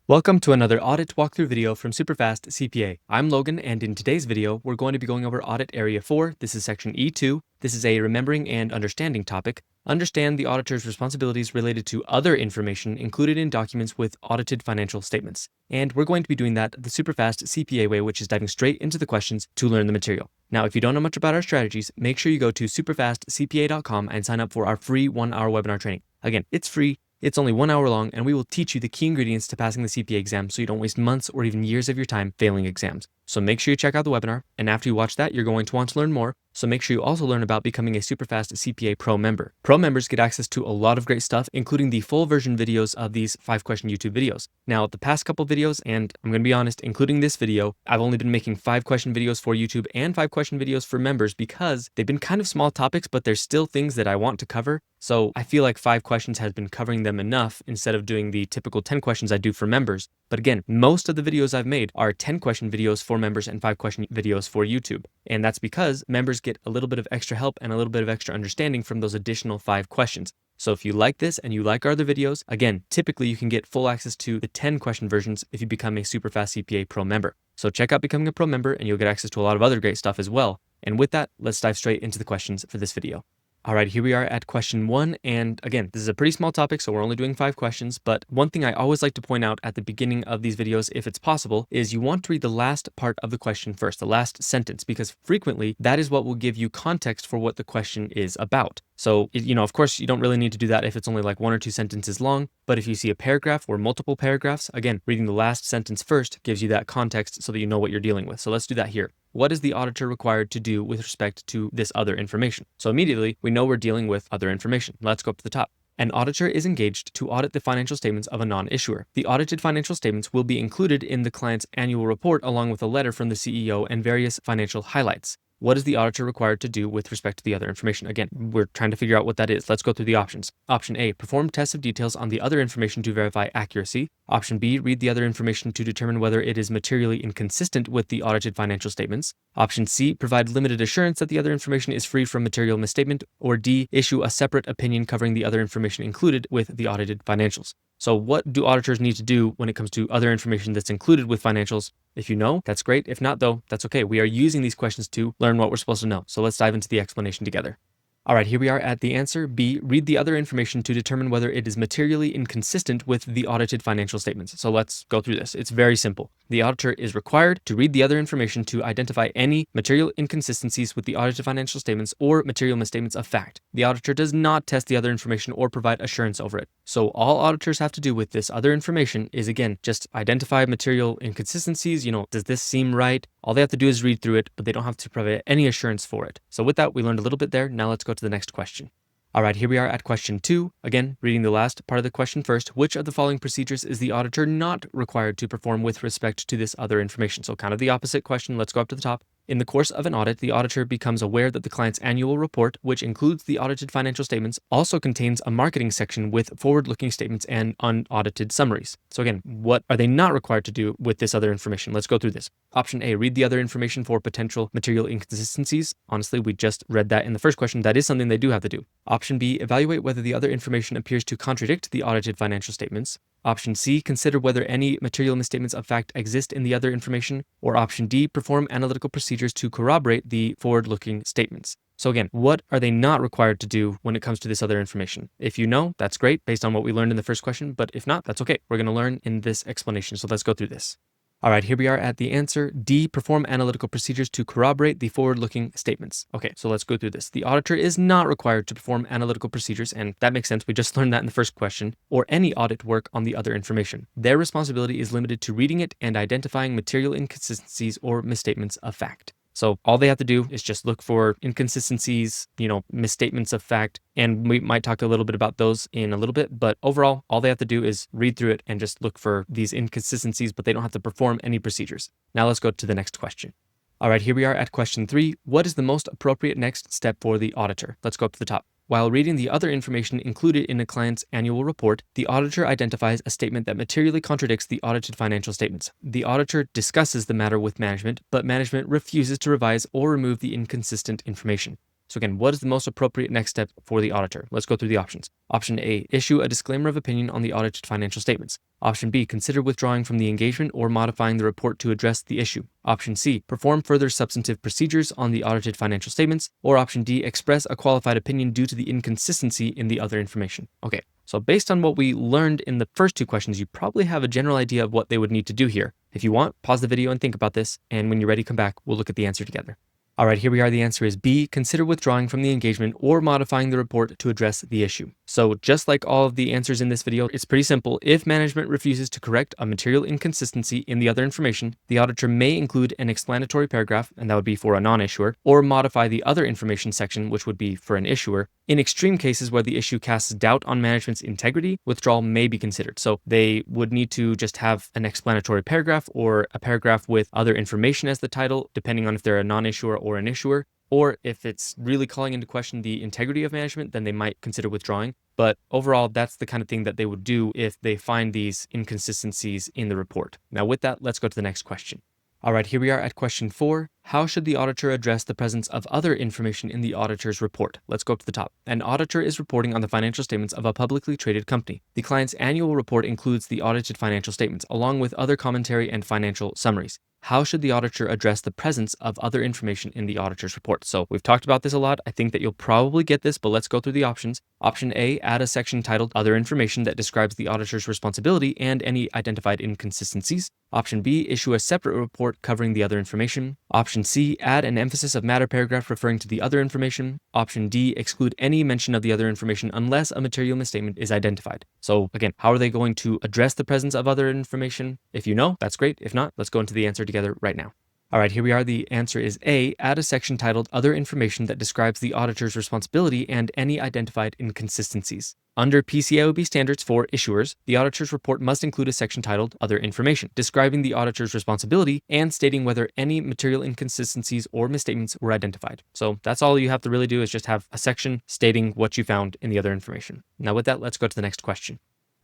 Welcome to another audit walkthrough video from SuperfastCPA. I'm Logan, and in today's video, we're going to be going over Audit Area 4. This is Section E2. This is a remembering and understanding topic. Understand the auditor's responsibilities related to other information included in documents with audited financial statements. And we're going to be doing that the SuperfastCPA way, which is diving straight into the questions to learn the material. Now, if you don't know much about our strategies, make sure you go to superfastcpa.com and sign up for our free 1-hour webinar training. Again, it's free. It's only 1 hour long, and we will teach you the key ingredients to passing the CPA exam so you don't waste months or even years of your time failing exams. So make sure you check out the webinar, and after you watch that, you're going to want to learn more. So make sure you also learn about becoming a Superfast CPA Pro member. Pro members get access to a lot of great stuff, including the full version videos of these 5-question YouTube videos. Now, the past couple videos, and I'm going to be honest, including this video, I've only been making 5-question videos for YouTube and 5-question videos for members because they've been kind of small topics, but there's still things that I want to cover. So I feel like 5 questions has been covering them enough instead of doing the typical 10 questions I do for members. But again, most of the videos I've made are 10-question videos for members and 5-question videos for YouTube. And that's because members get a little bit of extra help and a little bit of extra understanding from those additional 5 questions. So if you like this and you like our other videos, again, typically you can get full access to the 10-question versions if you become a Superfast CPA Pro member. So check out becoming a Pro member and you'll get access to a lot of other great stuff as well. And with that, let's dive straight into the questions for this video. All right, here we are at question 1, and again, this is a pretty small topic, so we're only doing 5 questions, but one thing I always like to point out at the beginning of these videos, if it's possible, is you want to read the last part of the question first, the last sentence, because frequently that is what will give you context for what the question is about. So, of course, you don't really need to do that if it's only like 1 or 2 sentences long, but if you see a paragraph or multiple paragraphs, again, reading the last sentence first gives you that context so that you know what you're dealing with. So let's do that here. What is the auditor required to do with respect to this other information? So immediately, we know we're dealing with other information. Let's go up to the top. An auditor is engaged to audit the financial statements of a non-issuer. The audited financial statements will be included in the client's annual report along with a letter from the CEO and various financial highlights. What is the auditor required to do with respect to the other information? Again, we're trying to figure out what that is. Let's go through the options. Option A, perform tests of details on the other information to verify accuracy. Option B, read the other information to determine whether it is materially inconsistent with the audited financial statements. Option C, provide limited assurance that the other information is free from material misstatement. Or D, issue a separate opinion covering the other information included with the audited financials. So what do auditors need to do when it comes to other information that's included with financials? If you know, that's great. If not, though, that's okay. We are using these questions to learn what we're supposed to know. So let's dive into the explanation together. All right, here we are at the answer. B, read the other information to determine whether it is materially inconsistent with the audited financial statements. So let's go through this. It's very simple. The auditor is required to read the other information to identify any material inconsistencies with the audited financial statements or material misstatements of fact. The auditor does not test the other information or provide assurance over it. So all auditors have to do with this other information is, again, just identify material inconsistencies. Does this seem right? All they have to do is read through it, but they don't have to provide any assurance for it. So with that, we learned a little bit there. Now let's go to the next question. All right, here we are at question 2. Again, reading the last part of the question first. Which of the following procedures is the auditor not required to perform with respect to this other information? So kind of the opposite question. Let's go up to the top. In the course of an audit, the auditor becomes aware that the client's annual report, which includes the audited financial statements, also contains a marketing section with forward-looking statements and unaudited summaries. So again, what are they not required to do with this other information? Let's go through this. Option A, read the other information for potential material inconsistencies. Honestly, we just read that in the first question. That is something they do have to do. Option B, evaluate whether the other information appears to contradict the audited financial statements. Option C, consider whether any material misstatements of fact exist in the other information. Or option D, perform analytical procedures to corroborate the forward-looking statements. So again, what are they not required to do when it comes to this other information? If you know, that's great based on what we learned in the first question, but if not, that's okay. We're going to learn in this explanation, so let's go through this. All right, here we are at the answer. D, perform analytical procedures to corroborate the forward-looking statements. Okay, so let's go through this. The auditor is not required to perform analytical procedures, and that makes sense. We just learned that in the first question, or any audit work on the other information. Their responsibility is limited to reading it and identifying material inconsistencies or misstatements of fact. So all they have to do is just look for inconsistencies, misstatements of fact, and we might talk a little bit about those in a little bit, but overall, all they have to do is read through it and just look for these inconsistencies, but they don't have to perform any procedures. Now let's go to the next question. All right, here we are at question 3. What is the most appropriate next step for the auditor? Let's go up to the top. While reading the other information included in a client's annual report, the auditor identifies a statement that materially contradicts the audited financial statements. The auditor discusses the matter with management, but management refuses to revise or remove the inconsistent information. So again, what is the most appropriate next step for the auditor? Let's go through the options. Option A, issue a disclaimer of opinion on the audited financial statements. Option B, consider withdrawing from the engagement or modifying the report to address the issue. Option C, perform further substantive procedures on the audited financial statements. Or option D, express a qualified opinion due to the inconsistency in the other information. Okay, so based on what we learned in the first two questions, you probably have a general idea of what they would need to do here. If you want, pause the video and think about this, and when you're ready, come back, we'll look at the answer together. All right, here we are. The answer is B, consider withdrawing from the engagement or modifying the report to address the issue. So just like all of the answers in this video, it's pretty simple. If management refuses to correct a material inconsistency in the other information, the auditor may include an explanatory paragraph, and that would be for a non-issuer, or modify the other information section, which would be for an issuer. In extreme cases where the issue casts doubt on management's integrity, withdrawal may be considered. So they would need to just have an explanatory paragraph or a paragraph with other information as the title, depending on if they're a non-issuer or an issuer. Or if it's really calling into question the integrity of management, then they might consider withdrawing. But overall, that's the kind of thing that they would do if they find these inconsistencies in the report. Now with that, let's go to the next question. All right, here we are at question 4. How should the auditor address the presence of other information in the auditor's report? Let's go up to the top. An auditor is reporting on the financial statements of a publicly traded company. The client's annual report includes the audited financial statements, along with other commentary and financial summaries. How should the auditor address the presence of other information in the auditor's report? So we've talked about this a lot. I think that you'll probably get this, but let's go through the options. Option A, add a section titled Other Information that describes the auditor's responsibility and any identified inconsistencies. Option B, issue a separate report covering the other information. Option C, add an emphasis of matter paragraph referring to the other information. Option D, exclude any mention of the other information unless a material misstatement is identified. So again, how are they going to address the presence of other information? If you know, that's great. If not, let's go into the answer together right now. All right, here we are. The answer is A, add a section titled Other Information that describes the auditor's responsibility and any identified inconsistencies. Under PCAOB standards for issuers, the auditor's report must include a section titled Other Information, describing the auditor's responsibility and stating whether any material inconsistencies or misstatements were identified. So that's all you have to really do, is just have a section stating what you found in the other information. Now with that, let's go to the next question.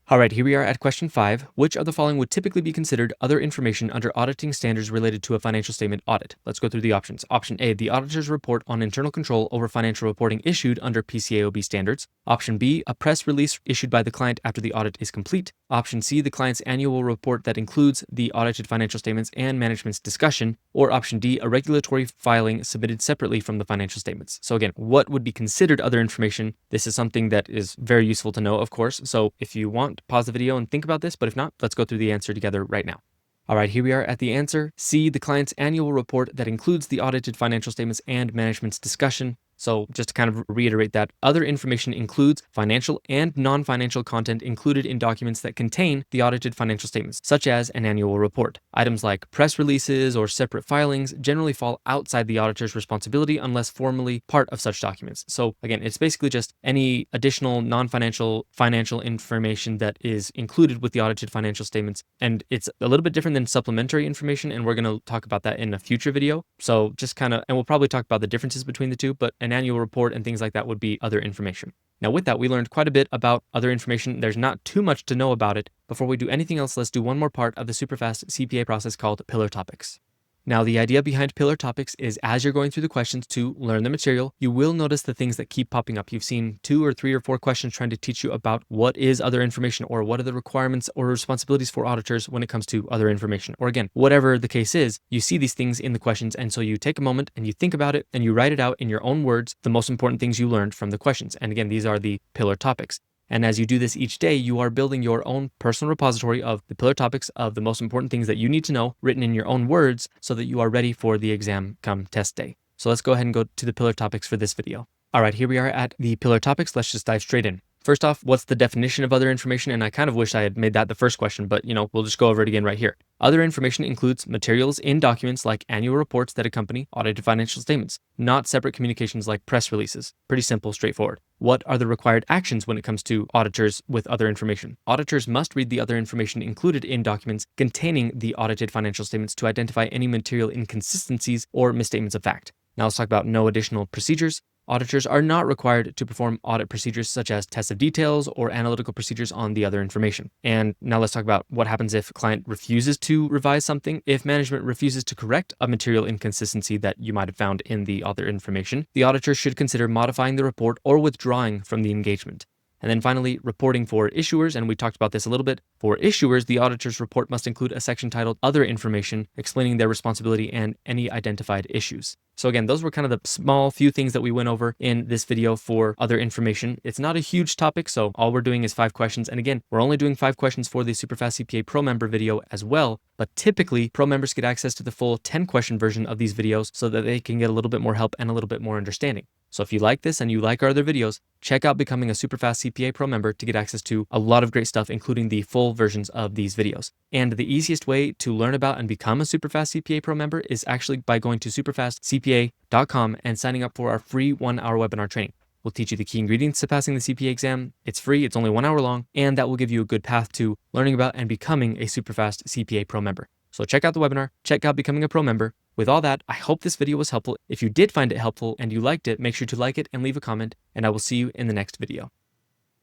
All right, here we are at question 5. Which of the following would typically be considered other information under auditing standards related to a financial statement audit? Let's go through the options. Option A, the auditor's report on internal control over financial reporting issued under PCAOB standards. Option B, a press release issued by the client after the audit is complete. Option C, the client's annual report that includes the audited financial statements and management's discussion. Or option D, a regulatory filing submitted separately from the financial statements. So again, what would be considered other information? This is something that is very useful to know, of course. So if you want, pause the video and think about this, but if not, let's go through the answer together right now. All right, here we are at the answer. C, the client's annual report that includes the audited financial statements and management's discussion. So just to kind of reiterate that, other information includes financial and non-financial content included in documents that contain the audited financial statements, such as an annual report. Items like press releases or separate filings generally fall outside the auditor's responsibility unless formally part of such documents. So again, it's basically just any additional non-financial financial information that is included with the audited financial statements. And it's a little bit different than supplementary information, and we're going to talk about that in a future video. So just kind of, and we'll probably talk about the differences between the two, but an annual report and things like that would be other information. Now with that, we learned quite a bit about other information. There's not too much to know about it. Before we do anything else, let's do one more part of the SuperfastCPA CPA process called pillar topics. Now, the idea behind pillar topics is as you're going through the questions to learn the material, you will notice the things that keep popping up. You've seen 2 or 3 or 4 questions trying to teach you about what is other information, or what are the requirements or responsibilities for auditors when it comes to other information. Or again, whatever the case is, you see these things in the questions, and so you take a moment and you think about it and you write it out in your own words, the most important things you learned from the questions. And again, these are the pillar topics. And as you do this each day, you are building your own personal repository of the pillar topics of the most important things that you need to know, written in your own words, so that you are ready for the exam come test day. So let's go ahead and go to the pillar topics for this video. All right, here we are at the pillar topics. Let's just dive straight in. First off, what's the definition of other information? And I kind of wish I had made that the first question, but we'll just go over it again right here. Other information includes materials in documents like annual reports that accompany audited financial statements, not separate communications like press releases. Pretty simple, straightforward. What are the required actions when it comes to auditors with other information? Auditors must read the other information included in documents containing the audited financial statements to identify any material inconsistencies or misstatements of fact. Now let's talk about no additional procedures. auditors are not required to perform audit procedures such as tests of details or analytical procedures on the other information. And now let's talk about what happens if a client refuses to revise something. If management refuses to correct a material inconsistency that you might have found in the other information, the auditor should consider modifying the report or withdrawing from the engagement. And then finally, reporting for issuers, and we talked about this a little bit. For issuers, the auditor's report must include a section titled Other Information, explaining their responsibility and any identified issues. So again, those were kind of the small few things that we went over in this video for other information. It's not a huge topic, so all we're doing is 5 questions. And again, we're only doing 5 questions for the SuperfastCPA Pro Member video as well. But typically, Pro members get access to the full 10-question version of these videos so that they can get a little bit more help and a little bit more understanding. So if you like this and you like our other videos, check out becoming a SuperfastCPA Pro member to get access to a lot of great stuff, including the full versions of these videos. And the easiest way to learn about and become a SuperfastCPA Pro member is actually by going to SuperfastCPA.com and signing up for our free 1-hour webinar training. We'll teach you the key ingredients to passing the CPA exam. It's free, it's only 1 hour long, and that will give you a good path to learning about and becoming a SuperfastCPA Pro member. So check out the webinar, check out becoming a pro member. With all that, I hope this video was helpful. If you did find it helpful and you liked it, make sure to like it and leave a comment, and I will see you in the next video.